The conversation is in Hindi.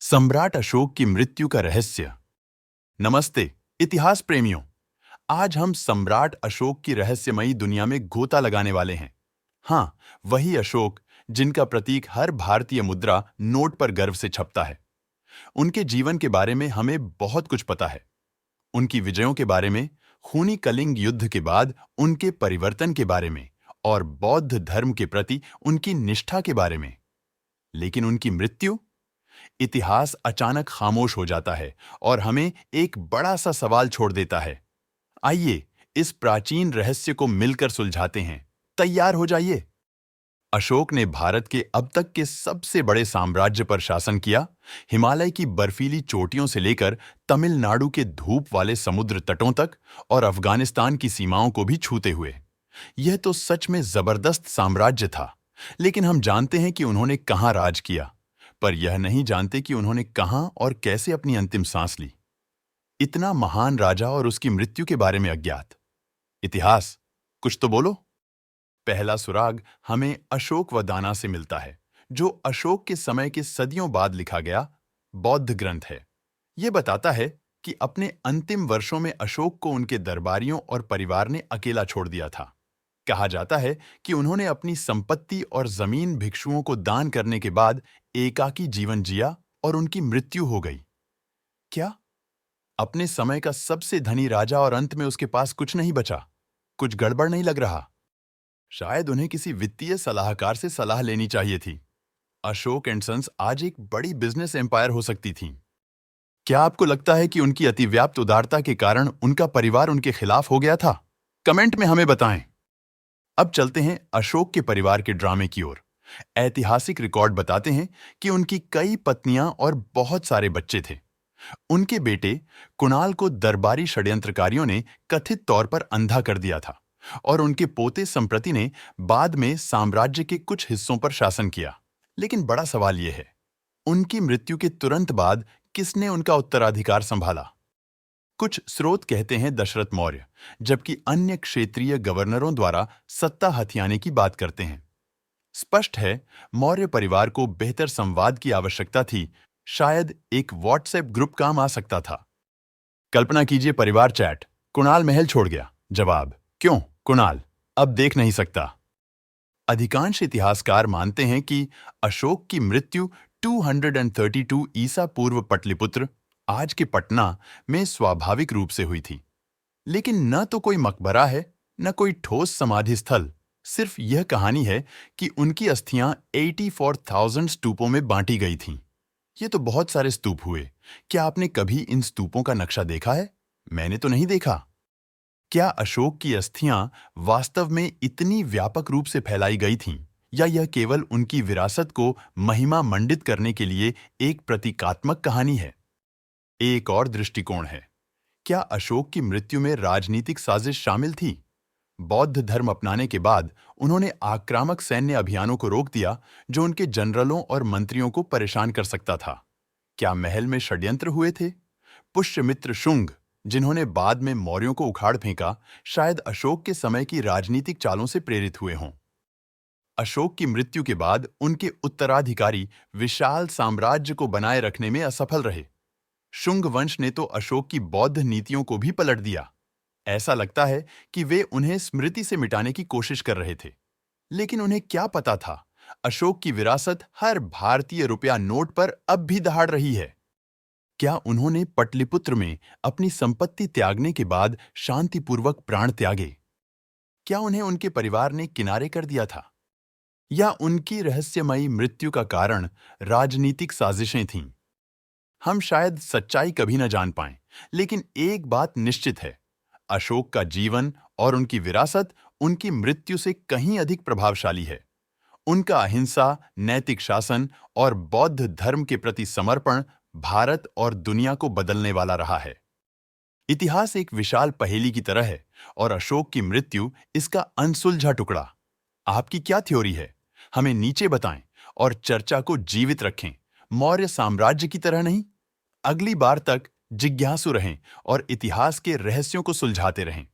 सम्राट अशोक की मृत्यु का रहस्य। नमस्ते इतिहास प्रेमियों। आज हम सम्राट अशोक की रहस्यमयी दुनिया में गोता लगाने वाले हैं। हाँ, वही अशोक जिनका प्रतीक हर भारतीय मुद्रा नोट पर गर्व से छपता है। उनके जीवन के बारे में हमें बहुत कुछ पता है। उनकी विजयों के बारे में, खूनी कलिंग युद्ध के बाद उनके परिवर्तन के बारे में और बौद्ध धर्म के प्रति उनकी निष्ठा के बारे में। लेकिन उनकी मृत्यु, इतिहास अचानक खामोश हो जाता है और हमें एक बड़ा सा सवाल छोड़ देता है। आइए इस प्राचीन रहस्य को मिलकर सुलझाते हैं। तैयार हो जाइए। अशोक ने भारत के अब तक के सबसे बड़े साम्राज्य पर शासन किया, हिमालय की बर्फीली चोटियों से लेकर तमिलनाडु के धूप वाले समुद्र तटों तक और अफगानिस्तान की सीमाओं को भी छूते हुए। यह तो सच में जबरदस्त साम्राज्य था। लेकिन हम जानते हैं कि उन्होंने कहां राज किया, पर यह नहीं जानते कि उन्होंने कहां और कैसे अपनी अंतिम सांस ली। इतना महान राजा और उसकी मृत्यु के बारे में अज्ञात। इतिहास, कुछ तो बोलो। पहला सुराग हमें अशोकवदाना से मिलता है, जो अशोक के समय के सदियों बाद लिखा गया बौद्ध ग्रंथ है। यह बताता है कि अपने अंतिम वर्षों में अशोक को उनके दरबारियों और परिवार ने अकेला छोड़ दिया था। कहा जाता है कि उन्होंने अपनी संपत्ति और जमीन भिक्षुओं को दान करने के बाद एकाकी जीवन जिया और उनकी मृत्यु हो गई। क्या? अपने समय का सबसे धनी राजा और अंत में उसके पास कुछ नहीं बचा? कुछ गड़बड़ नहीं लग रहा? शायद उन्हें किसी वित्तीय सलाहकार से सलाह लेनी चाहिए थी। अशोक एंड सन्स आज एक बड़ी बिजनेस एम्पायर हो सकती थी। क्या आपको लगता है कि उनकी अतिव्याप्त उदारता के कारण उनका परिवार उनके खिलाफ हो गया था? कमेंट में हमें बताएं। अब चलते हैं अशोक के परिवार के ड्रामे की ओर। ऐतिहासिक रिकॉर्ड बताते हैं कि उनकी कई पत्नियां और बहुत सारे बच्चे थे। उनके बेटे कुणाल को दरबारी षड्यंत्रकारियों ने कथित तौर पर अंधा कर दिया था और उनके पोते संप्रति ने बाद में साम्राज्य के कुछ हिस्सों पर शासन किया। लेकिन बड़ा सवाल यह है, उनकी मृत्यु के तुरंत बाद किसने उनका उत्तराधिकार संभाला? कुछ स्रोत कहते हैं दशरथ मौर्य, जबकि अन्य क्षेत्रीय गवर्नरों द्वारा सत्ता हथियाने की बात करते हैं। स्पष्ट है, मौर्य परिवार को बेहतर संवाद की आवश्यकता थी। शायद एक व्हाट्सएप ग्रुप काम आ सकता था। कल्पना कीजिए, परिवार चैट, कुणाल महल छोड़ गया। जवाब, क्यों कुणाल अब देख नहीं सकता? अधिकांश इतिहासकार मानते हैं कि अशोक की मृत्यु 232 ईसा पूर्व पटलिपुत्र, आज के पटना में स्वाभाविक रूप से हुई थी। लेकिन न तो कोई मकबरा है, न कोई ठोस समाधि स्थल। सिर्फ यह कहानी है कि उनकी अस्थियां 84,000 स्तूपों में बांटी गई थीं। ये तो बहुत सारे स्तूप हुए। क्या आपने कभी इन स्तूपों का नक्शा देखा है? मैंने तो नहीं देखा। क्या अशोक की अस्थियां वास्तव में इतनी व्यापक रूप से फैलाई गई थीं, या यह केवल उनकी विरासत को महिमा मंडित करने के लिए एक प्रतीकात्मक कहानी है? एक और दृष्टिकोण है, क्या अशोक की मृत्यु में राजनीतिक साजिश शामिल थी? बौद्ध धर्म अपनाने के बाद उन्होंने आक्रामक सैन्य अभियानों को रोक दिया, जो उनके जनरलों और मंत्रियों को परेशान कर सकता था। क्या महल में षड्यंत्र हुए थे? पुष्यमित्र शुंग, जिन्होंने बाद में मौर्यों को उखाड़ फेंका, शायद अशोक के समय की राजनीतिक चालों से प्रेरित हुए हों। अशोक की मृत्यु के बाद उनके उत्तराधिकारी विशाल साम्राज्य को बनाए रखने में असफल रहे। शुंग वंश ने तो अशोक की बौद्ध नीतियों को भी पलट दिया। ऐसा लगता है कि वे उन्हें स्मृति से मिटाने की कोशिश कर रहे थे। लेकिन उन्हें क्या पता था, अशोक की विरासत हर भारतीय रुपया नोट पर अब भी दहाड़ रही है। क्या उन्होंने पटलिपुत्र में अपनी संपत्ति त्यागने के बाद शांतिपूर्वक प्राण त्यागे? क्या उन्हें उनके परिवार ने किनारे कर दिया था? या उनकी रहस्यमयी मृत्यु का कारण राजनीतिक साजिशें थीं? हम शायद सच्चाई कभी न जान पाएं, लेकिन एक बात निश्चित है, अशोक का जीवन और उनकी विरासत उनकी मृत्यु से कहीं अधिक प्रभावशाली है। उनका अहिंसा, नैतिक शासन और बौद्ध धर्म के प्रति समर्पण भारत और दुनिया को बदलने वाला रहा है। इतिहास एक विशाल पहेली की तरह है और अशोक की मृत्यु इसका अनसुलझा टुकड़ा। आपकी क्या थ्योरी है? हमें नीचे बताएं और चर्चा को जीवित रखें। मौर्य साम्राज्य की तरह नहीं। अगली बार तक जिज्ञासु रहें और इतिहास के रहस्यों को सुलझाते रहें।